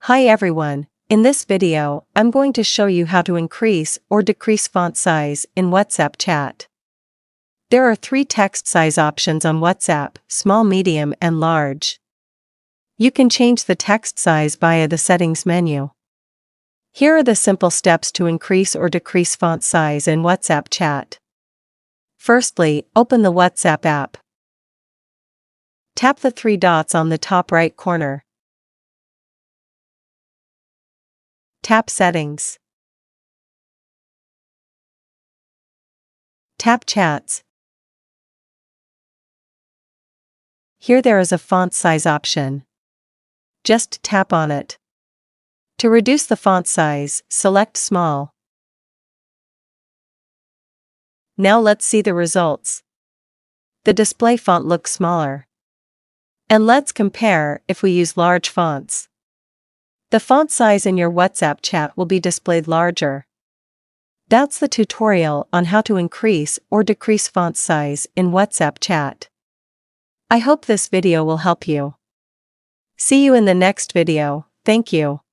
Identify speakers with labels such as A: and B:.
A: Hi everyone, in this video, I'm going to show you how to increase or decrease font size in WhatsApp chat. There are 3 text size options on WhatsApp: small, medium, and large. You can change the text size via the settings menu. Here are the simple steps to increase or decrease font size in WhatsApp chat. Firstly, open the WhatsApp app. Tap the 3 dots on the top right corner. Tap Settings. Tap Chats. Here there is a font size option. Just tap on it. To reduce the font size, select Small. Now let's see the results. The display font looks smaller. And let's compare if we use large fonts. The font size in your WhatsApp chat will be displayed larger. That's the tutorial on how to increase or decrease font size in WhatsApp chat. I hope this video will help you. See you in the next video. Thank you.